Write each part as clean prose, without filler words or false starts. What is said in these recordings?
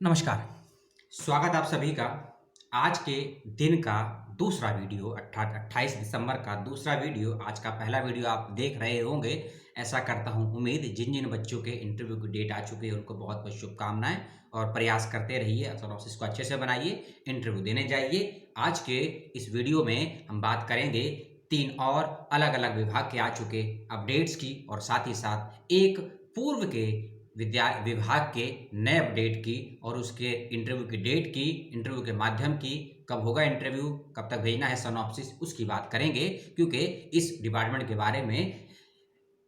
नमस्कार। स्वागत आप सभी का आज के दिन का दूसरा वीडियो 28 दिसंबर का दूसरा वीडियो। आज का पहला वीडियो आप देख रहे होंगे, ऐसा करता हूं उम्मीद। जिन जिन बच्चों के इंटरव्यू की डेट आ चुकी है उनको बहुत बहुत शुभकामनाएं और प्रयास करते रहिए, सिनॉप्सिस को अच्छे से बनाइए, इंटरव्यू देने जाइए। आज के इस वीडियो में हम बात करेंगे तीन और अलग अलग विभाग के आ चुके अपडेट्स की और साथ ही साथ एक पूर्व के विभाग के नए अपडेट की और उसके इंटरव्यू की डेट की, इंटरव्यू के माध्यम की, कब होगा इंटरव्यू, कब तक भेजना है सिनॉप्सिस, उसकी बात करेंगे। क्योंकि इस डिपार्टमेंट के बारे में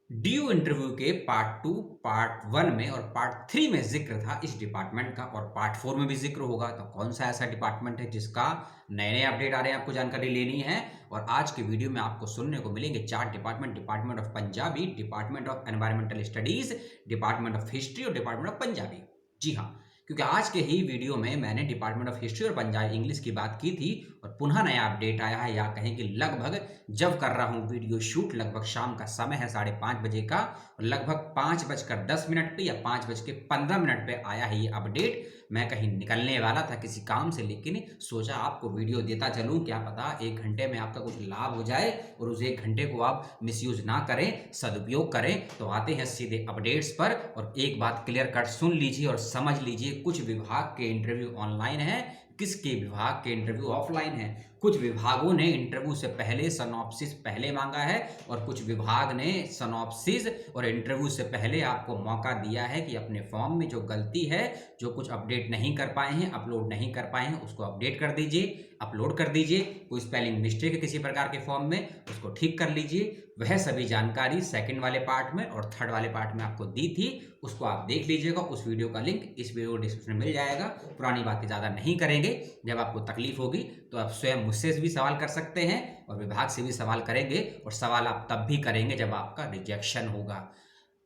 डीयू इंटरव्यू के पार्ट 2, पार्ट 1 में और पार्ट 3 में जिक्र था इस डिपार्टमेंट का, और पार्ट 4 में भी जिक्र होगा। तो कौन सा ऐसा डिपार्टमेंट है जिसका नए नए अपडेट आ रहे हैं, आपको जानकारी लेनी है। और आज के वीडियो में आपको सुनने को मिलेंगे 4 department: department of Punjabi, department of environmental studies, department of history और डिपार्टमेंट ऑफ पंजाबी। जी हाँ, क्योंकि आज के ही वीडियो में मैंने डिपार्टमेंट ऑफ हिस्ट्री और पंजाबी इंग्लिश की बात की थी और पुनः नया अपडेट आया है, या कहें कि लगभग जब कर रहा हूं वीडियो शूट, लगभग शाम का समय है 5:30 बजे का, और लगभग 5:10 पे या 5:15 पे आया है ये अपडेट। मैं कहीं निकलने वाला था किसी काम से, लेकिन सोचा आपको वीडियो देता चलूं, क्या पता 1 घंटे में आपका कुछ लाभ हो जाए और उस 1 घंटे को आप मिसयूज ना करें, सदुपयोग करें। तो आते हैं सीधे अपडेट्स पर, और एक बात क्लियर कट सुन लीजिए और समझ लीजिए। कुछ विभाग के इंटरव्यू ऑनलाइन है, किसके विभाग के इंटरव्यू ऑफलाइन है। कुछ विभागों ने इंटरव्यू से पहले सिनॉप्सिस पहले मांगा है और कुछ विभाग ने सिनॉप्सिस और इंटरव्यू से पहले आपको मौका दिया है कि अपने फॉर्म में जो गलती है, जो कुछ अपडेट नहीं कर पाए हैं, अपलोड नहीं कर पाए हैं, उसको अपडेट कर दीजिए, अपलोड कर दीजिए। कोई स्पेलिंग मिस्टेक है किसी प्रकार के फॉर्म में, उसको ठीक कर लीजिए। वह सभी जानकारी सेकंड वाले पार्ट में और थर्ड वाले पार्ट में आपको दी थी, उसको आप देख लीजिएगा। उस वीडियो का लिंक इस वीडियो डिस्क्रिप्शन में मिल जाएगा। पुरानी बातें ज़्यादा नहीं करेंगे। जब आपको तकलीफ होगी तो आप स्वयं मुझसे भी सवाल कर सकते हैं और विभाग से भी सवाल करेंगे, और सवाल आप तब भी करेंगे जब आपका रिजेक्शन होगा।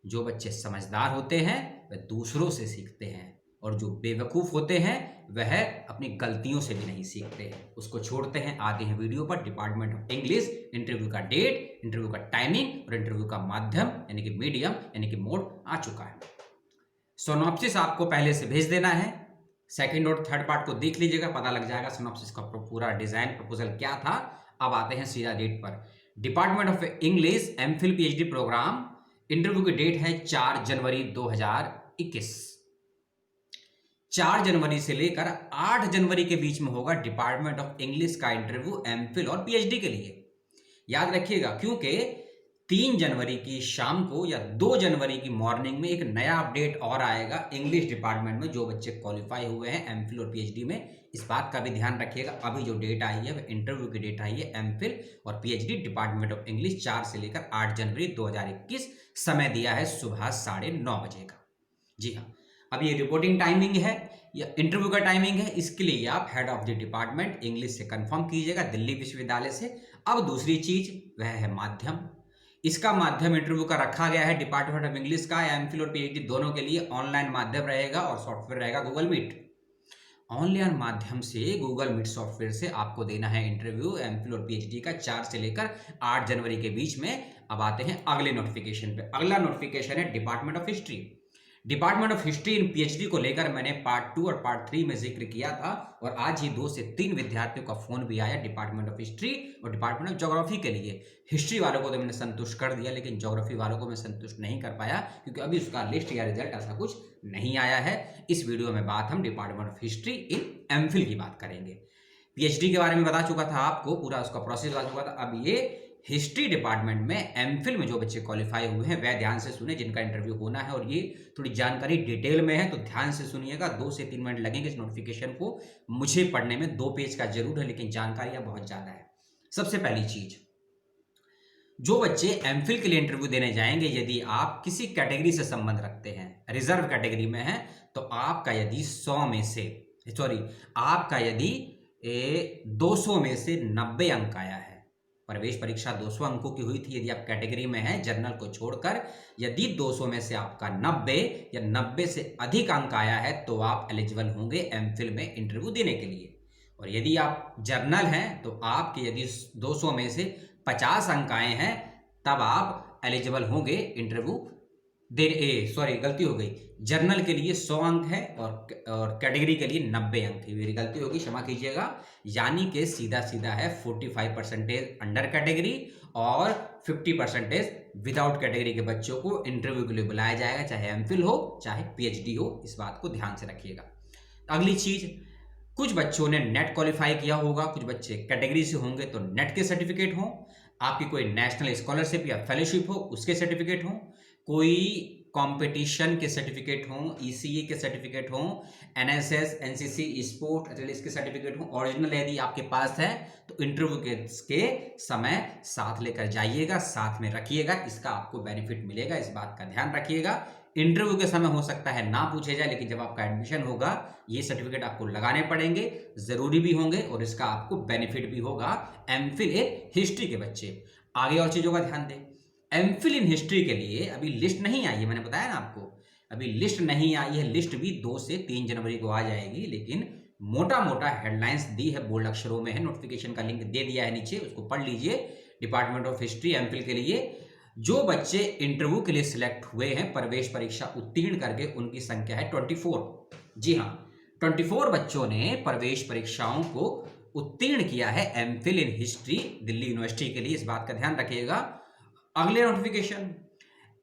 जो बच्चे समझदार होते हैं वह दूसरों से सीखते हैं, और जो बेवकूफ़ होते हैं वह अपनी गलतियों से भी नहीं सीखते हैं, उसको छोड़ते हैं। आते हैं वीडियो पर। डिपार्टमेंट ऑफ इंग्लिश, इंटरव्यू का डेट, इंटरव्यू का टाइमिंग और इंटरव्यू का माध्यम यानी कि मीडियम यानी कि मोड आ चुका है। सिनॉप्सिस आपको पहले से भेज देना है। सेकंड और थर्ड पार्ट को देख लीजिएगा, पता लग जाएगा सिनॉप्सिस का पूरा डिजाइन प्रपोजल क्या था। अब आते हैं सीधा डेट पर। Department of English MPhil PhD programme, interview की डेट है 4 जनवरी 2021। 4 जनवरी से लेकर 8 जनवरी के बीच में होगा डिपार्टमेंट ऑफ इंग्लिश का इंटरव्यू एमफिल और पीएचडी के लिए। याद रखिएगा, क्योंकि 3 जनवरी की शाम को या 2 जनवरी की मॉर्निंग में एक नया अपडेट और आएगा इंग्लिश डिपार्टमेंट में। जो बच्चे क्वालिफाई हुए हैं एमफिल और पीएचडी में, इस बात का भी ध्यान रखिएगा। अभी जो डेट आई है वह इंटरव्यू की डेट आई है एमफिल और पीएचडी डिपार्टमेंट ऑफ इंग्लिश 4 से लेकर 8 जनवरी 2021। समय दिया है सुबह 9:30 बजे का। जी हाँ, अब ये रिपोर्टिंग टाइमिंग है या इंटरव्यू का टाइमिंग है, इसके लिए आप head of the department English से कंफर्म कीजिएगा, दिल्ली विश्वविद्यालय से। अब दूसरी चीज वह है माध्यम। इसका माध्यम इंटरव्यू का रखा गया है डिपार्टमेंट ऑफ इंग्लिश का, एमफिल और पीएचडी दोनों के लिए ऑनलाइन माध्यम रहेगा और सॉफ्टवेयर रहेगा गूगल मीट। ऑनलाइन माध्यम से गूगल मीट सॉफ्टवेयर से आपको देना है इंटरव्यू एमफिल और पीएचडी का 4 से लेकर 8 जनवरी के बीच में। अब आते हैं अगले नोटिफिकेशन पे। अगला नोटिफिकेशन है department of history. Department of history in PhD को लेकर मैंने पार्ट 2 और पार्ट 3 में जिक्र किया था, और आज ही 2 से 3 विद्यार्थियों का फोन भी आया डिपार्टमेंट ऑफ हिस्ट्री और डिपार्टमेंट ऑफ ज्योग्राफी के लिए। हिस्ट्री वालों को तो मैंने संतुष्ट कर दिया, लेकिन ज्योग्राफी वालों को मैं संतुष्ट नहीं कर पाया, क्योंकि अभी उसका लिस्ट या रिजल्ट ऐसा कुछ नहीं आया है। इस वीडियो में बात हम department of history in MPhil की बात करेंगे। पीएचडी के बारे में बता चुका था आपको, पूरा उसका प्रोसेस बता चुका था। अब ये हिस्ट्री डिपार्टमेंट में एमफिल में जो बच्चे क्वालिफाई हुए हैं वह ध्यान से सुने, जिनका इंटरव्यू होना है, और ये थोड़ी जानकारी डिटेल में है तो ध्यान से सुनिएगा। 2 से 3 मिनट लगेंगे इस नोटिफिकेशन को मुझे पढ़ने में। 2 पेज का जरूर है, लेकिन जानकारियां बहुत ज्यादा है। सबसे पहली चीज, जो बच्चे एमफिल के लिए इंटरव्यू देने जाएंगे, यदि आप किसी कैटेगरी से संबंध रखते हैं, रिजर्व कैटेगरी में है, तो आपका यदि 200 में से 90 अंक आया है, प्रवेश परीक्षा 200 अंकों की हुई थी, यदि आप कैटेगरी में हैं जनरल को छोड़कर, यदि 200 में से आपका 90 या 90 से अधिक अंक आया है तो आप एलिजिबल होंगे एमफिल में इंटरव्यू देने के लिए। और यदि आप जर्नल हैं तो आपके यदि 200 में से 50 अंक आए हैं, तब आप एलिजिबल होंगे इंटरव्यू देन सॉरी गलती हो गई, जर्नल के लिए 100 अंक है और कैटेगरी के लिए 90 अंक है। मेरी गलती होगी, क्षमा कीजिएगा। यानी कि सीधा सीधा है 45% अंडर कैटेगरी और 50% विदाउट कैटेगरी के बच्चों को इंटरव्यू के लिए बुलाया जाएगा, चाहे एमफिल हो चाहे पीएचडी हो। इस बात को ध्यान से रखिएगा। अगली चीज, कुछ बच्चों ने नेट क्वालिफाई किया होगा, कुछ बच्चे कैटेगरी से होंगे तो नेट के सर्टिफिकेट हो, आपकी कोई नेशनल स्कॉलरशिप या फेलोशिप हो उसके सर्टिफिकेट हो, कोई कंपटीशन के सर्टिफिकेट हो, ईसीए के सर्टिफिकेट हो, एनएसएस एनसीसी स्पोर्ट एथलेटिक्स के सर्टिफिकेट हो। ओरिजिनल यदि आपके पास है तो इंटरव्यू के समय साथ लेकर जाइएगा, साथ में रखिएगा, इसका आपको बेनिफिट मिलेगा, इस बात का ध्यान रखिएगा। इंटरव्यू के समय हो सकता है ना पूछे जाए, लेकिन जब आपका एडमिशन होगा ये सर्टिफिकेट आपको लगाने पड़ेंगे, जरूरी भी होंगे और इसका आपको बेनिफिट भी होगा। एमफिल इन हिस्ट्री के बच्चे आगे और चीजों का ध्यान दें। एमफिल इन हिस्ट्री के लिए अभी लिस्ट नहीं आई है, मैंने बताया ना आपको, अभी लिस्ट नहीं आई है। लिस्ट भी 2 से 3 जनवरी को आ जाएगी, लेकिन मोटा मोटा हेडलाइंस दी है, बोल्ड अक्षरों में है, नोटिफिकेशन का लिंक दे दिया है नीचे, उसको पढ़ लीजिए। डिपार्टमेंट ऑफ हिस्ट्री एमफिल के लिए जो बच्चे इंटरव्यू के लिए सिलेक्ट हुए हैं, प्रवेश परीक्षा उत्तीर्ण करके, उनकी संख्या है 24। जी हाँ, 24 बच्चों ने प्रवेश परीक्षाओं को उत्तीर्ण किया है MPhil in history Delhi university के लिए, इस बात का ध्यान रखिएगा। अगले नोटिफिकेशन,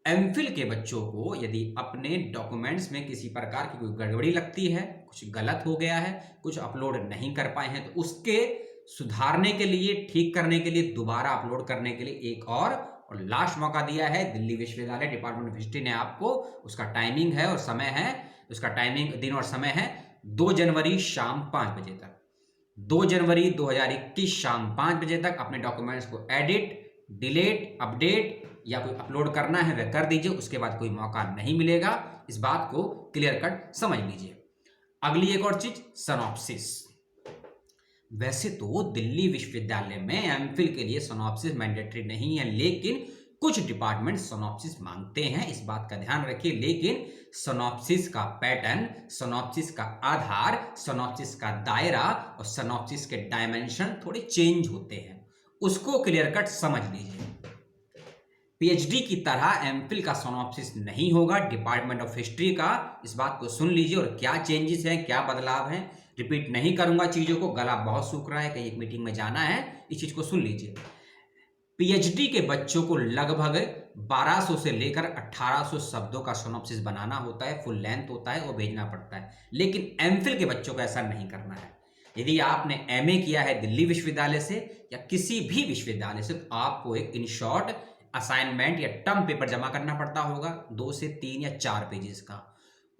एमफिल के बच्चों को यदि अपने डॉक्यूमेंट्स में किसी प्रकार की कोई गड़बड़ी लगती है, कुछ गलत हो गया है, कुछ अपलोड नहीं कर पाए हैं, तो उसके सुधारने के लिए, ठीक करने के लिए, दोबारा अपलोड करने के लिए एक और लास्ट मौका दिया है दिल्ली विश्वविद्यालय डिपार्टमेंट ऑफ हिस्ट्री ने आपको। उसका टाइमिंग है और समय है, उसका टाइमिंग दिन और समय है 2 जनवरी शाम 5 बजे तक। 2 जनवरी 2021 शाम 5 बजे तक अपने डॉक्यूमेंट्स को एडिट, डिलीट, अपडेट या कोई अपलोड करना है वह कर दीजिए, उसके बाद कोई मौका नहीं मिलेगा। इस बात को क्लियर कट समझ लीजिए। अगली एक और चीज, सनॉप्सिस। वैसे तो दिल्ली विश्वविद्यालय में एमफिल के लिए सनॉप्सिस मैंडेटरी नहीं है, लेकिन कुछ डिपार्टमेंट सनॉप्सिस मांगते हैं, इस बात का ध्यान रखिए। लेकिन सनॉप्सिस का पैटर्न, सनॉप्सिस का आधार, सनॉप्सिस का दायरा और सनॉप्सिस के डायमेंशन थोड़े चेंज होते हैं, उसको क्लियर कट समझ लीजिए। पीएचडी की तरह एमफिल का सनॉप्सिस नहीं होगा डिपार्टमेंट ऑफ हिस्ट्री का, इस बात को सुन लीजिए। और क्या चेंजेस हैं, क्या बदलाव हैं, रिपीट नहीं करूंगा चीजों को, गला बहुत सूख रहा है, कहीं एक मीटिंग में जाना है, इस चीज को सुन लीजिए। पीएचडी के बच्चों को लगभग 1200 से लेकर 1800 शब्दों का सिनॉप्सिस बनाना होता है, फुल लेंथ होता है, वो भेजना पड़ता है। लेकिन एमफिल के बच्चों को ऐसा नहीं करना है। यदि आपने एमए किया है दिल्ली विश्वविद्यालय से या किसी भी विश्वविद्यालय से, तो आपको एक इन शॉर्ट असाइनमेंट या टर्म पेपर जमा करना पड़ता होगा 2 से 3 या 4 पेजेस का।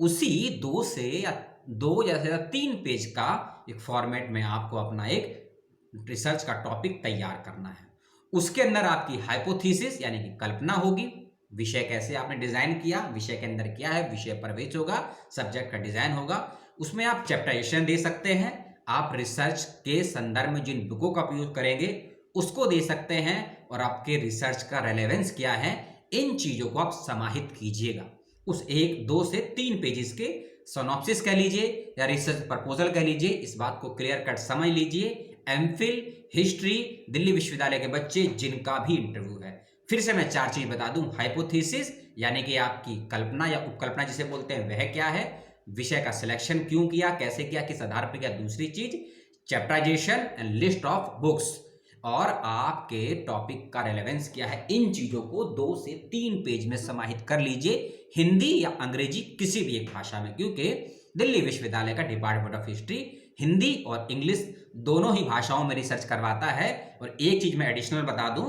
उसी 2 से या 2 या 3 पेज का एक फॉर्मेट में आपको अपना एक रिसर्च का टॉपिक तैयार करना है। उसके अंदर आपकी हाइपोथेसिस यानी कि कल्पना होगी, विषय कैसे आपने डिजाइन किया, विषय के अंदर क्या है, विषय प्रवेश होगा, सब्जेक्ट का डिजाइन होगा। उसमें आप चैप्टराइजेशन दे सकते हैं, आप रिसर्च के संदर्भ में जिन बुकों का उपयोग करेंगे उसको दे सकते हैं, और आपके रिसर्च का रेलेवेंस क्या है, इन चीजों को आप समाहित कीजिएगा। उस 1, 2 से 3 पेजेस के सिनॉप्सिस कह लीजिए या रिसर्च प्रपोजल कह लीजिए, इस बात को क्लियर कट समझ लीजिए। एमफिल हिस्ट्री दिल्ली विश्वविद्यालय के बच्चे जिनका भी इंटरव्यू है, फिर से मैं 4 चीज बता दूं। हाइपोथेसिस यानी कि आपकी कल्पना या उपकल्पना जिसे बोलते हैं वह क्या है, विषय का सिलेक्शन क्यों किया, कैसे किया, किस आधार पर किया। दूसरी चीज chapterisation and list of books, और आपके टॉपिक का रेलेवेंस क्या है। इन चीजों को 2 से 3 पेज में समाहित कर लीजिए, हिंदी या अंग्रेजी किसी भी एक भाषा में, क्योंकि दिल्ली विश्वविद्यालय का डिपार्टमेंट ऑफ हिस्ट्री हिंदी और इंग्लिश दोनों ही भाषाओं में रिसर्च करवाता है। और एक चीज मैं एडिशनल बता दूं,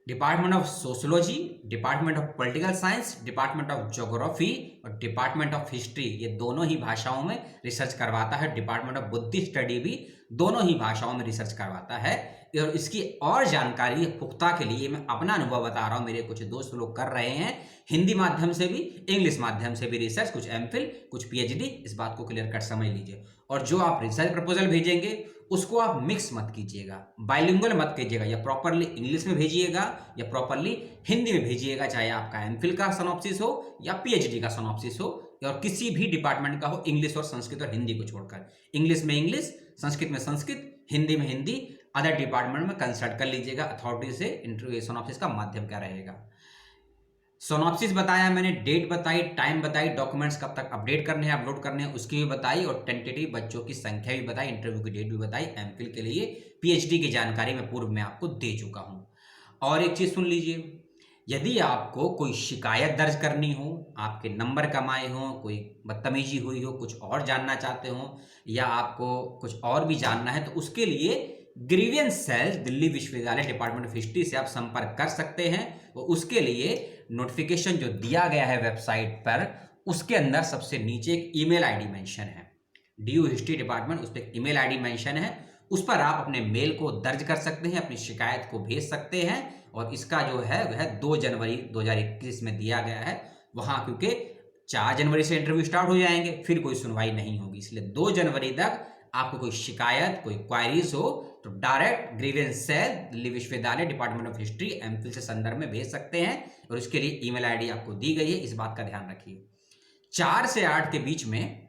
department of sociology, department of political science, department of geography और डिपार्टमेंट ऑफ हिस्ट्री, ये दोनों ही भाषाओं में रिसर्च करवाता है। डिपार्टमेंट ऑफ बुद्धिस्ट स्टडी भी दोनों ही भाषाओं में रिसर्च करवाता है। और इसकी और जानकारी पुख्ता के लिए मैं अपना अनुभव बता रहा हूं, मेरे कुछ दोस्त लोग कर रहे हैं हिंदी माध्यम से भी, इंग्लिश माध्यम से भी रिसर्च, कुछ एमफिल, कुछ पीएचडी, इस बात को क्लियर कट समझ लीजिए। और जो आप रिसर्च प्रपोजल भेजेंगे उसको आप मिक्स मत कीजिएगा, बाइलिंगुअल मत कीजिएगा, या प्रॉपरली इंग्लिश में भेजिएगा या प्रॉपरली हिंदी में भेजिएगा, चाहे आपका एमफिल का सिनॉप्सिस हो या पीएचडी का सिनॉप्सिस हो, और किसी भी डिपार्टमेंट का हो, इंग्लिश और संस्कृत और हिंदी को छोड़कर। इंग्लिश में इंग्लिश, संस्कृत में संस्कृत, हिंदी में हिंदी, अदर डिपार्टमेंट में कंसल्ट कर लीजिएगा अथॉरिटी से, इंटरव्यू सिनॉप्सिस का माध्यम क्या रहेगा। सोनॉप्सिस बताया मैंने, डेट बताई, टाइम बताई, डॉक्यूमेंट्स कब तक अपडेट करने हैं, अपलोड करने हैं उसकी भी बताई, और टेंटेटिव बच्चों की संख्या भी बताई, इंटरव्यू की डेट भी बताई। एमफिल के लिए पीएचडी की जानकारी मैं पूर्व में आपको दे चुका हूं। और एक चीज सुन लीजिए, यदि आपको कोई शिकायत दर्ज करनी हो, आपके नंबर कम आए हो, कोई बदतमीजी हुई हो, कुछ और जानना चाहते हो, या आपको कुछ और भी जानना है, तो उसके लिए ग्रीवियंस सेल दिल्ली विश्वविद्यालय डिपार्टमेंट ऑफ हिस्ट्री से आप संपर्क कर सकते हैं। और उसके लिए नोटिफिकेशन जो दिया गया है वेबसाइट पर, उसके अंदर सबसे नीचे एक ईमेल आईडी मेंशन है, डीयू हिस्ट्री डिपार्टमेंट, उस पर ईमेल आईडी मेंशन है। उस पर आप अपने मेल को दर्ज कर सकते हैं, अपनी शिकायत को भेज सकते हैं। और इसका जो है वह 2 जनवरी 2021 में दिया गया है। वहां क्योंकि 4 जनवरी से इंटरव्यू स्टार्ट हो जाएंगे, फिर कोई सुनवाई नहीं होगी, इसलिए 2 जनवरी तक आपको कोई शिकायत, कोई क्वायरीज हो तो डायरेक्ट ग्रीवेंस सेल दिल्ली विश्वविद्यालय डिपार्टमेंट ऑफ हिस्ट्री एमफिल से संदर्भ में भेज सकते हैं। और इसके लिए ईमेल आईडी आपको दी गई है, इस बात का ध्यान रखिए। 4 से 8 के बीच में,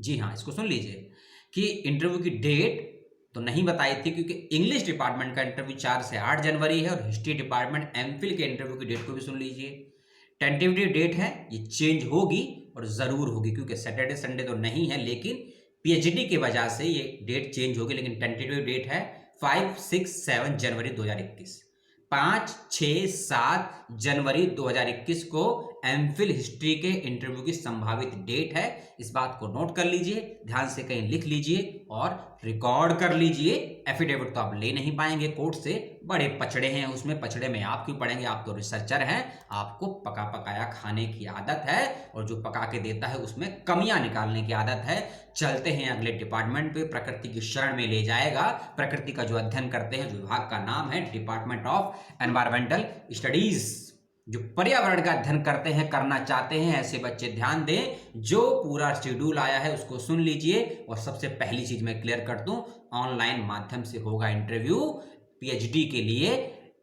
जी हाँ इसको सुन लीजिए, कि इंटरव्यू की डेट तो नहीं बताई थी, क्योंकि इंग्लिश डिपार्टमेंट का इंटरव्यू 4 से 8 जनवरी है, और हिस्ट्री डिपार्टमेंट एमफिल के इंटरव्यू की डेट को भी सुन लीजिए। टेंटेटिव डेट है, ये चेंज होगी और जरूर होगी, क्योंकि सैटरडे संडे तो नहीं है, लेकिन पीएचडी की वजह से ये डेट चेंज होगी। लेकिन टेंटेटिव डेट है 5, 6, 7 जनवरी 2021। 5, 6, 7 जनवरी 2021 को एमफिल हिस्ट्री के इंटरव्यू की संभावित डेट है। इस बात को नोट कर लीजिए, ध्यान से कहीं लिख लीजिए और रिकॉर्ड कर लीजिए। एफिडेविट तो आप ले नहीं पाएंगे कोर्ट से, बड़े पचड़े हैं उसमें, पचड़े में आप क्यों पढ़ेंगे, आप तो रिसर्चर हैं, आपको पका पकाया खाने की आदत है, और जो पका के देता है उसमें कमियां निकालने की आदत है। चलते हैं अगले डिपार्टमेंट पे, प्रकृति की शरण में ले जाएगा। प्रकृति का जो अध्ययन करते हैं, जो विभाग का नाम है डिपार्टमेंट ऑफ एनवायरमेंटल स्टडीज। जो पर्यावरण का अध्ययन करते हैं, करना चाहते हैं, ऐसे बच्चे ध्यान दें। जो पूरा शेड्यूल आया है उसको सुन लीजिए। और सबसे पहली चीज मैं क्लियर कर दूं, ऑनलाइन माध्यम से होगा इंटरव्यू पीएचडी के लिए।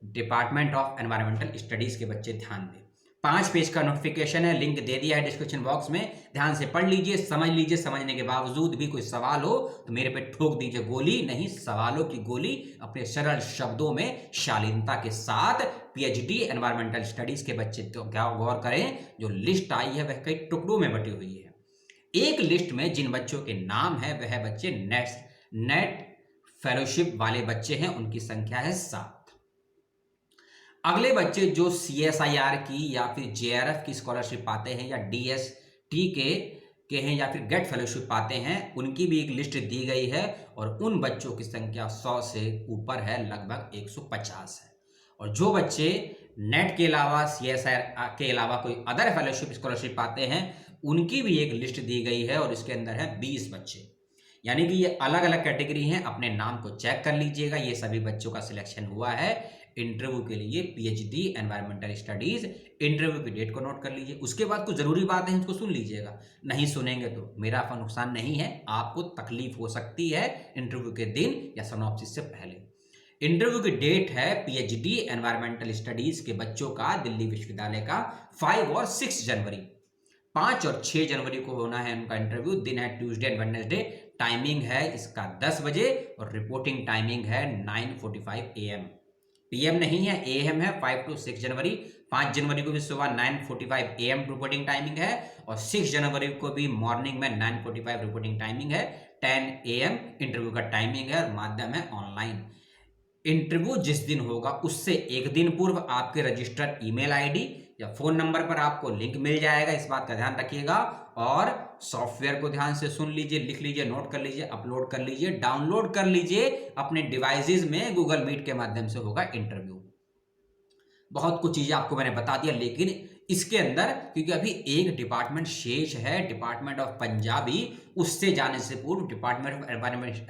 डिपार्टमेंट ऑफ एनवायरमेंटल स्टडीज के बच्चे ध्यान दें। 5 पेज का नोटिफिकेशन है, लिंक दे दिया है डिस्क्रिप्शन बॉक्स में, ध्यान से पढ़ लीजिए, समझ लीजिए। समझने के बावजूद भी कोई सवाल हो तो मेरे पे ठोक दीजिए गोली, नहीं सवालों की गोली, अपने सरल शब्दों में शालीनता के साथ। पीएचडी एनवायरमेंटल स्टडीज के बच्चे तो क्या गौर करें, जो लिस्ट आई है वह कई टुकड़ों में बटी हुई है। एक लिस्ट में जिन बच्चों के नाम है वह बच्चे नेट फेलोशिप वाले बच्चे हैं, उनकी संख्या है 7। अगले बच्चे जो सीएसआईआर की या फिर जेआरएफ की स्कॉलरशिप पाते हैं, या डीएसटी के हैं, या फिर गेट फेलोशिप पाते हैं, उनकी भी एक लिस्ट दी गई है। और उन बच्चों की संख्या 100 से ऊपर है, लगभग 150 है। और जो बच्चे नेट के अलावा, सीएसआईआर के अलावा कोई अदर फेलोशिप स्कॉलरशिप पाते हैं, उनकी भी एक लिस्ट दी गई है, और इसके अंदर है 20 बच्चे। यानी कि ये अलग अलग कैटेगरी हैं, अपने नाम को चेक कर लीजिएगा। ये सभी बच्चों का सिलेक्शन हुआ है इंटरव्यू के लिए पीएचडी एनवायरमेंटल स्टडीज। इंटरव्यू की डेट को नोट कर लीजिए। उसके बाद कुछ जरूरी बातें हैं, उसको सुन लीजिएगा। नहीं सुनेंगे तो मेरा नुकसान नहीं है, आपको तकलीफ हो सकती है इंटरव्यू के दिन या सिनॉप्सिस से पहले। इंटरव्यू की डेट है पीएचडी एनवायरमेंटल स्टडीज के बच्चों का दिल्ली विश्वविद्यालय का 5 और 6 जनवरी। 5 और 6 जनवरी को होना है उनका इंटरव्यू। दिन है ट्यूसडे एंड वेडनेसडे। टाइमिंग है इसका 10 बजे, और रिपोर्टिंग टाइमिंग है 9:45 AM। पीएम नहीं है, एएम है। 5 to 6 जनवरी। 5 जनवरी को भी सुबह 9:45 AM रिपोर्टिंग टाइमिंग है, और 6 जनवरी को भी मॉर्निंग में 9:45 रिपोर्टिंग टाइमिंग है। 10 AM इंटरव्यू का टाइमिंग है, और माध्यम है ऑनलाइन। इंटरव्यू जिस दिन होगा उससे एक दिन पूर्व आपके रजिस्टर्ड ईमेल आईडी या फोन नंबर पर आपको लिंक मिल जाएगा, इस बात का ध्यान रखिएगा। और सॉफ्टवेयर को ध्यान से सुन लीजिए, लिख लीजिए, नोट कर लीजिए, अपलोड कर लीजिए, डाउनलोड कर लीजिए अपने डिवाइसेस में। गूगल मीट के माध्यम से होगा इंटरव्यू। बहुत कुछ चीजें आपको मैंने बता दिया, लेकिन इसके अंदर क्योंकि अभी एक डिपार्टमेंट शेष है, डिपार्टमेंट ऑफ पंजाबी, उससे जाने से पूर्व डिपार्टमेंट ऑफ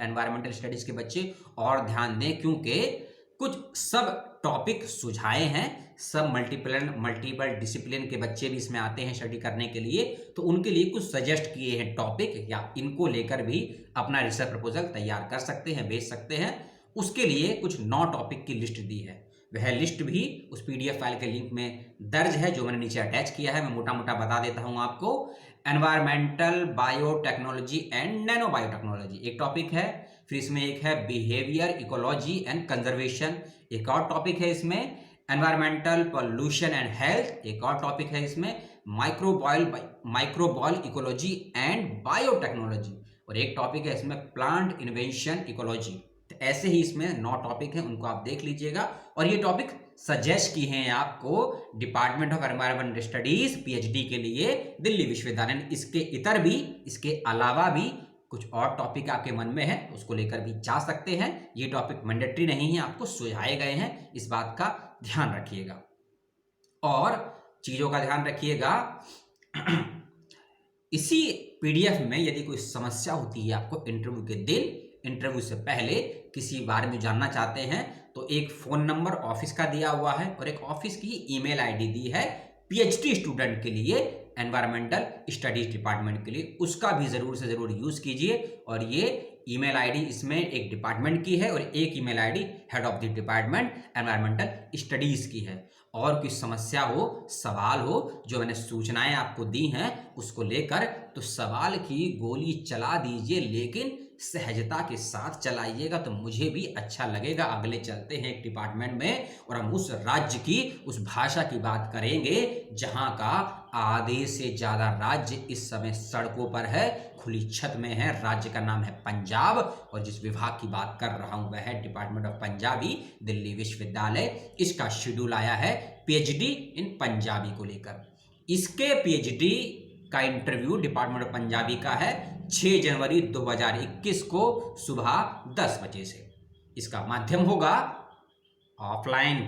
एनवायरमेंटल स्टडीज के बच्चे और ध्यान दें, क्योंकि कुछ सब टॉपिक सुझाए हैं। सब मल्टीपल डिसिप्लिन के बच्चे भी इसमें आते हैं स्टडी करने के लिए, तो उनके लिए कुछ सजेस्ट किए हैं टॉपिक, या इनको लेकर भी अपना रिसर्च प्रपोजल तैयार कर सकते हैं, भेज सकते हैं। उसके लिए कुछ 9 टॉपिक की लिस्ट दी है। वह लिस्ट भी उस पीडीएफ फाइल के लिंक में दर्ज है, जो मैंने नीचे अटैच किया है। मैं मोटा मोटा बता देता हूं आपको। Environmental biotechnology and nano biotechnology एक टॉपिक है। फिर इसमें एक है बिहेवियर इकोलॉजी एंड कंजर्वेशन, एक और टॉपिक है इसमें। एनवायरमेंटल पोल्यूशन एंड हेल्थ एक और टॉपिक है इसमें, माइक्रोबायल इकोलॉजी एंड बायोटेक्नोलॉजी, और एक टॉपिक है इसमें प्लांट इन्वेंशन इकोलॉजी। तो ऐसे ही इसमें 9 टॉपिक हैं, उनको आप देख लीजिएगा। और ये टॉपिक सजेस्ट की हैं आपको department of environmental studies PhD के लिए दिल्ली विश्वविद्यालय ने। इसके इतर भी, इसके अलावा भी कुछ और टॉपिक आपके मन में है उसको लेकर भी जा सकते हैं। ये टॉपिक मैंडेटरी नहीं है, आपको सुझाए गए हैं, इस बात का ध्यान रखिएगा। और चीजों का ध्यान रखिएगा इसी पीडीएफ में यदि कोई समस्या होती है आपको इंटरव्यू के दिन, इंटरव्यू से पहले किसी बारे में जानना चाहते हैं, तो एक फोन नंबर ऑफिस का दिया हुआ है और एक ऑफिस की ईमेल आईडी दी है पीएचडी स्टूडेंट के लिए, एनवायरमेंटल स्टडीज डिपार्टमेंट के लिए, उसका भी जरूर से जरूर यूज कीजिए। और ये ईमेल आईडी इसमें एक डिपार्टमेंट की है और एक email ID head of the department environmental studies की है। और कोई समस्या हो, सवाल हो, जो मैंने सूचनाएं आपको दी हैं उसको लेकर, तो सवाल की गोली चला दीजिए, लेकिन सहजता के साथ चलाइएगा, तो मुझे भी अच्छा लगेगा। अगले चलते हैं एक डिपार्टमेंट में और हम उस राज्य की, उस भाषा की बात करेंगे जहां का आधे से ज्यादा राज्य इस समय सड़कों पर है, खुली छत में है। राज्य का नाम है पंजाब और जिस विभाग की बात कर रहा हूं वह है डिपार्टमेंट ऑफ पंजाबी, दिल्ली विश्वविद्यालय। इसका शेड्यूल आया है पीएचडी इन पंजाबी को लेकर। इसके पीएचडी का इंटरव्यू डिपार्टमेंट ऑफ पंजाबी का है 6 जनवरी 2021 को सुबह 10 बजे से। इसका माध्यम होगा ऑफलाइन।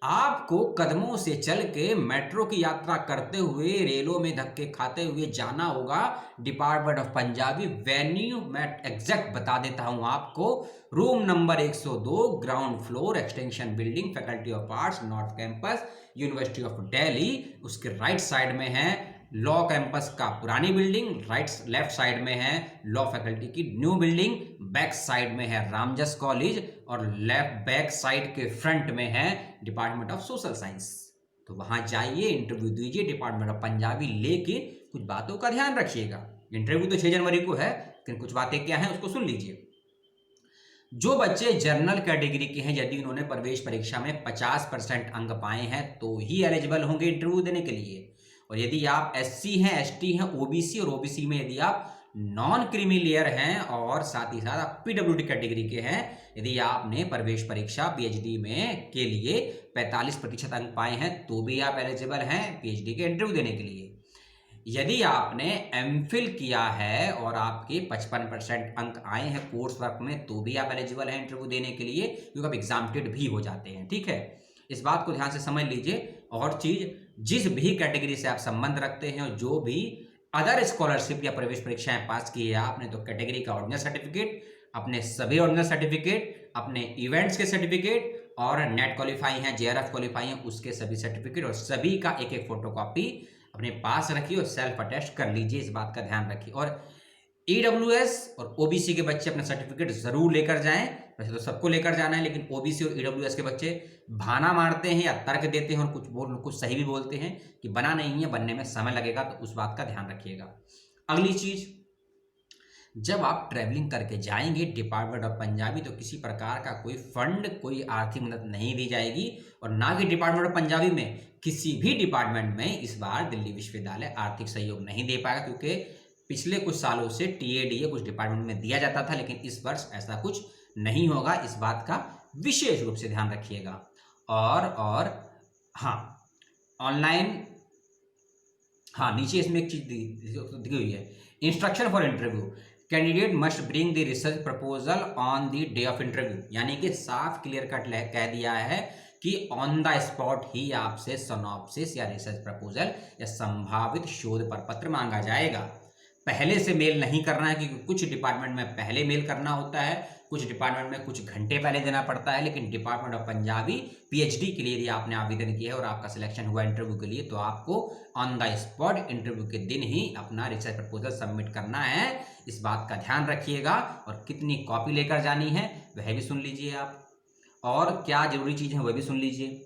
आपको कदमों से चल के मेट्रो की यात्रा करते हुए, रेलों में धक्के खाते हुए जाना होगा डिपार्टमेंट ऑफ पंजाबी। वेन्यू मैं एग्जैक्ट बता देता हूं आपको, room number 102, ground floor, extension building, faculty of arts, north campus, university of Delhi. उसके राइट साइड में है लॉ कैंपस का पुरानी बिल्डिंग, लेफ्ट साइड में है लॉ फैकल्टी की न्यू बिल्डिंग, बैक साइड में है रामजस कॉलेज और लेफ्ट बैक साइड के फ्रंट में है डिपार्टमेंट ऑफ सोशल साइंस। तो वहां जाइए, इंटरव्यू दीजिए डिपार्टमेंट ऑफ पंजाबी, लेकिन कुछ बातों का ध्यान रखिएगा। इंटरव्यू तो 6 जनवरी को है, लेकिन कुछ बातें क्या हैं उसको सुन लीजिए। जो बच्चे जनरल कैटेगरी के हैं, यदि उन्होंने प्रवेश परीक्षा में 50% अंक पाए हैं तो ही एलिजिबल होंगे इंटरव्यू देने के लिए। और यदि आप एससी हैं, एसटी हैं, ओबीसी, और ओबीसी में यदि आप नॉन क्रीमी लेयर हैं और साथ ही साथ आप पीडब्ल्यूडी कैटेगरी के हैं, यदि आपने प्रवेश परीक्षा पीएचडी में के लिए 45% अंक पाए हैं तो भी आप एलिजिबल हैं पीएचडी के इंटरव्यू देने के लिए। यदि आपने एमफिल किया है और आपके 55% अंक आए हैं कोर्स वर्क में तो भी आप एलिजिबल हैं इंटरव्यू देने के लिए, क्योंकि आप एग्जाम्प्टेड भी हो जाते हैं। ठीक है, इस बात को ध्यान से समझ लीजिए। और चीज, जिस भी कैटेगरी से आप संबंध रखते हैं और जो भी अदर स्कॉलरशिप या प्रवेश परीक्षाएं पास की है आपने, तो कैटेगरी का ऑर्डिनल सर्टिफिकेट, अपने सभी ऑर्डिनल सर्टिफिकेट, अपने इवेंट्स के सर्टिफिकेट और नेट क्वालिफाई हैं, जेआरएफ क्वालिफाई हैं, उसके सभी सर्टिफिकेट और सभी का एक एक फोटोकॉपी अपने पास रखिए और सेल्फ अटेस्ट कर लीजिए, इस बात का ध्यान रखिए। और ईडब्ल्यूएस और ओबीसी के बच्चे अपने सर्टिफिकेट जरूर लेकर जाएं। वैसे तो सबको लेकर जाना है, लेकिन ओबीसी और ईडब्ल्यूएस के बच्चे बहाना मारते हैं या तर्क देते हैं और कुछ सही भी बोलते हैं कि बना नहीं है, बनने में समय लगेगा, तो उस बात का ध्यान रखिएगा। अगली चीज, जब आप ट्रैवलिंग करके जाएंगे डिपार्टमेंट ऑफ पंजाबी तो किसी प्रकार का कोई फंड, कोई आर्थिक मदद नहीं दी जाएगी। और ना कि डिपार्टमेंट ऑफ पंजाबी में, किसी भी डिपार्टमेंट में इस बार दिल्ली विश्वविद्यालय आर्थिक सहयोग नहीं दे पाएगा, क्योंकि पिछले कुछ सालों से टीएडीए कुछ डिपार्टमेंट में दिया जाता था, लेकिन इस वर्ष ऐसा कुछ नहीं होगा। इस बात का विशेष रूप से ध्यान रखिएगा। और हाँ, ऑनलाइन, हाँ नीचे इसमें एक चीज दी हुई है, instruction for interview, candidate must bring the research proposal on the day of interview. यानी कि साफ क्लियर कट कह दिया है कि ऑन द स्पॉट ही आपसे सिनॉप्सिस या रिसर्च प्रपोजल या संभावित शोध पत्र मांगा जाएगा। पहले से मेल नहीं करना है, क्योंकि कुछ डिपार्टमेंट में पहले मेल करना होता है, कुछ डिपार्टमेंट में कुछ घंटे पहले देना पड़ता है। लेकिन डिपार्टमेंट ऑफ पंजाबी पीएचडी के लिए यदि आपने आवेदन किया है और आपका सिलेक्शन हुआ इंटरव्यू के लिए, तो आपको ऑन द स्पॉट इंटरव्यू के दिन ही अपना रिसर्च प्रपोजल सबमिट करना है। इस बात का ध्यान रखिएगा। और कितनी कॉपी लेकर जानी है वह भी सुन लीजिए आप, और क्या जरूरी चीज़ है वह भी सुन लीजिए।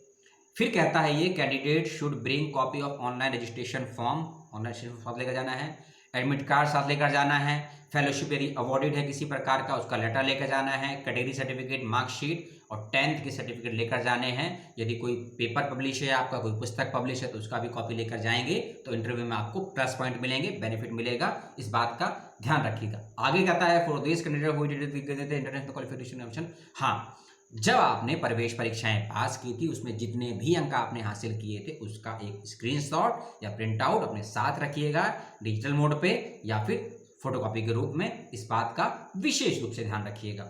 फिर कहता है ये, candidate should bring copy of online registration form, online registration form लेकर जाना है, एडमिट कार्ड साथ लेकर जाना है, फेलोशिप यदि अवॉर्डेड है किसी प्रकार का उसका लेटर लेकर जाना है, कैटेगरी सर्टिफिकेट, मार्कशीट और 10th के सर्टिफिकेट लेकर जाने हैं। यदि कोई पेपर पब्लिश है आपका, कोई पुस्तक पब्लिश है तो उसका भी कॉपी लेकर जाएंगे तो इंटरव्यू में आपको प्लस पॉइंट मिलेंगे, बेनिफिट मिलेगा, इस बात का ध्यान रखिएगा। आगे कहता है for this candidate who did international qualification. हाँ, जब आपने प्रवेश परीक्षाएं पास की थी उसमें जितने भी अंक आपने हासिल किए थे उसका एक स्क्रीनशॉट या प्रिंट आउट अपने साथ रखिएगा डिजिटल मोड पे या फिर फोटोकॉपी के रूप में, इस बात का विशेष रूप से ध्यान रखिएगा,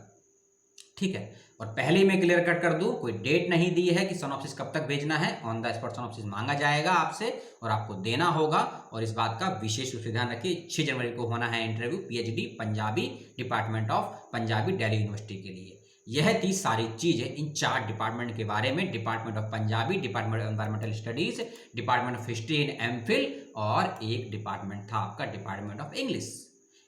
ठीक है। और पहले ही मैं क्लियर कट कर दूं, कोई डेट नहीं दी है कि सिनॉप्सिस कब तक भेजना है, ऑन द स्पॉट सिनॉप्सिस मांगा जाएगा आपसे और आपको देना होगा। और इस बात का विशेष रूप से ध्यान रखिए, 6 जनवरी को होना है interview PhD Punjabi, department of Punjabi, Delhi university के लिए। यह थी सारी चीजें इन 4 डिपार्टमेंट के बारे में, department of Punjabi, department of environmental studies, department of history in MPhil और एक डिपार्टमेंट था आपका डिपार्टमेंट ऑफ इंग्लिश।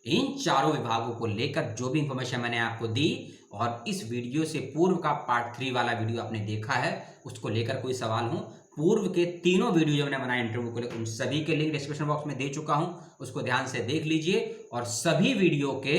इन चारों विभागों को लेकर जो भी इंफॉर्मेशन मैंने आपको दी और इस वीडियो से पूर्व का पार्ट 3 वाला वीडियो आपने देखा है, उसको लेकर कोई सवाल हो, पूर्व के तीनों वीडियो जो मैंने बनाए इंटरव्यू को लेकर उन सभी के लिंक डिस्क्रिप्शन बॉक्स में दे चुका हूं, उसको ध्यान से देख लीजिए और सभी वीडियो के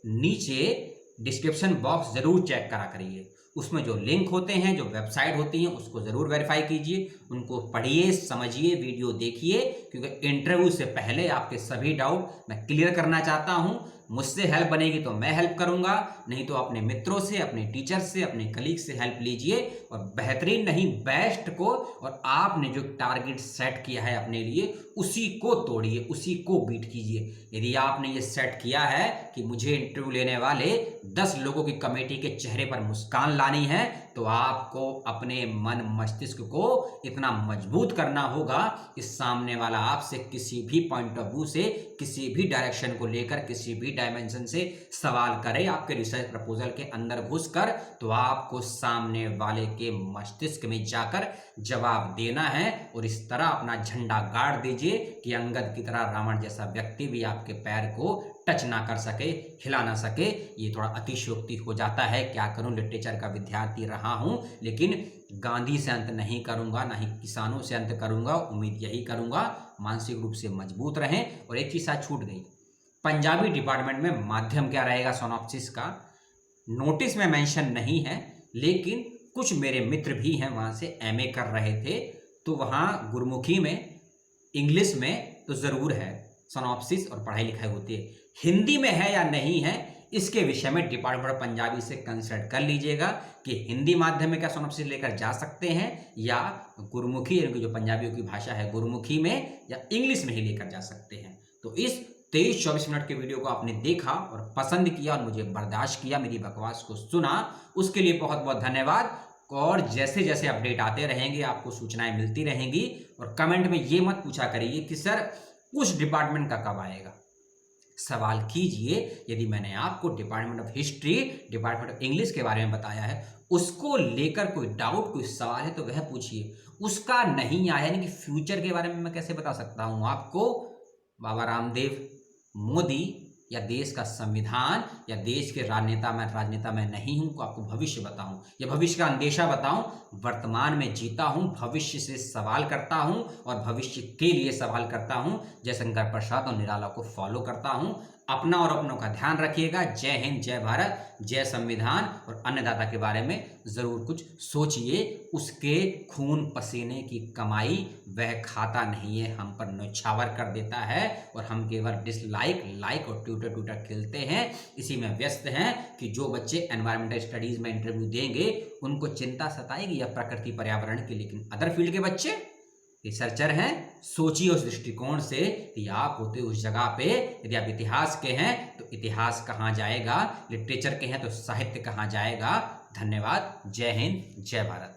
नीचे डिस्क्रिप्शन बॉक्स जरूर चेक करा करिए, उसमें जो लिंक होते हैं, जो वेबसाइट होती हैं उसको जरूर वेरीफाई कीजिए, उनको पढ़िए, समझिए, वीडियो देखिए, क्योंकि इंटरव्यू से पहले आपके सभी डाउट मैं क्लियर करना चाहता हूं। मुझसे हेल्प बनेगी तो मैं हेल्प करूंगा, नहीं तो अपने मित्रों से, अपने टीचर से, अपने कलीग से हेल्प लीजिए और बेहतरीन नहीं बेस्ट को, और आपने जो टारगेट सेट किया है अपने लिए उसी को तोड़िए, उसी को बीट कीजिए। यदि आपने ये सेट किया है कि मुझे इंटरव्यू लेने वाले 10 लोगों की कमेटी के चेहरे पर मुस्कान लानी है, तो आपको अपने मन मस्तिष्क को इतना मजबूत करना होगा कि सामने वाला आपसे किसी भी पॉइंट ऑफ व्यू से, किसी भी डायरेक्शन को लेकर, किसी भी डायमेंशन से सवाल करे आपके रिसर्च प्रपोजल के अंदर घुसकर, तो आपको सामने वाले के मस्तिष्क में जाकर जवाब देना है और इस तरह अपना झंडा गाड़ दीजिए कि अंगद की तरह रावण जैसा व्यक्ति भी आपके पैर को टच ना कर सके, हिला ना सके। ये थोड़ा अतिशयोक्ति हो जाता है, क्या करूं, लिटरेचर का विद्यार्थी रहा हूं, लेकिन गांधी से अंत नहीं करूंगा, ना ही किसानों से अंत करूंगा, उम्मीद यही करूंगा मानसिक रूप से मजबूत रहें। और एक चीज साथ छूट गई, पंजाबी डिपार्टमेंट में माध्यम क्या रहेगा सिनॉप्सिस का, नोटिस में मेंशन नहीं है, लेकिन कुछ मेरे मित्र भी हैं वहां से एमए कर रहे थे, तो वहां गुरमुखी में, इंग्लिश में तो जरूर है सिनॉप्सिस और पढ़ाई लिखाई होती है। हिंदी में है या नहीं है इसके विषय में डिपार्टमेंट ऑफ पंजाबी से कंसल्ट कर लीजिएगा कि हिंदी माध्यम में क्या सिनॉप्सिस लेकर जा सकते हैं या गुरमुखी, यानी जो पंजाबियों की भाषा है गुरमुखी में, या इंग्लिश में ही लेकर जा सकते हैं। तो इस 23-24 मिनट के वीडियो को आपने देखा और पसंद किया और मुझे बर्दाश्त किया, मेरी बकवास को सुना, उसके लिए बहुत बहुत धन्यवाद। और जैसे जैसे अपडेट आते रहेंगे आपको सूचनाएं मिलती रहेंगी। और कमेंट में ये मत पूछा करिए कि सर उस डिपार्टमेंट का कब आएगा, सवाल कीजिए। यदि मैंने आपको department of history, department of English के बारे में बताया है, उसको लेकर कोई डाउट, कोई सवाल है तो वह पूछिए। उसका नहीं आया, यानी कि फ्यूचर के बारे में मैं कैसे बता सकता हूं आपको, बाबा रामदेव, मोदी या देश का संविधान या देश के राजनेता में नहीं हूं को आपको भविष्य बताऊं या भविष्य का अंदेशा बताऊं। वर्तमान में जीता हूं, भविष्य से सवाल करता हूं और भविष्य के लिए सवाल करता हूं। जयशंकर प्रसाद और निराला को फॉलो करता हूं। अपना और अपनों का ध्यान रखिएगा। जय हिंद, जय भारत, जय संविधान। और अन्नदाता के बारे में जरूर कुछ सोचिए। उसके खून पसीने की कमाई वह खाता नहीं है, हम पर न्यौछावर कर देता है और हम केवल डिसलाइक, लाइक और ट्विटर खेलते हैं। इसी में व्यस्त हैं कि जो बच्चे एनवायरमेंटल स्टडीज में इंटरव्यू देंगे उनको चिंता सताएगी या प्रकृति पर्यावरण की, लेकिन अदर फील्ड के बच्चे रिसर्चर हैं। सोचिए उस दृष्टिकोण से कि आप होते उस जगह पे, यदि आप इतिहास के हैं तो इतिहास कहाँ जाएगा, लिटरेचर के हैं तो साहित्य कहाँ जाएगा। धन्यवाद। जय हिंद, जय भारत।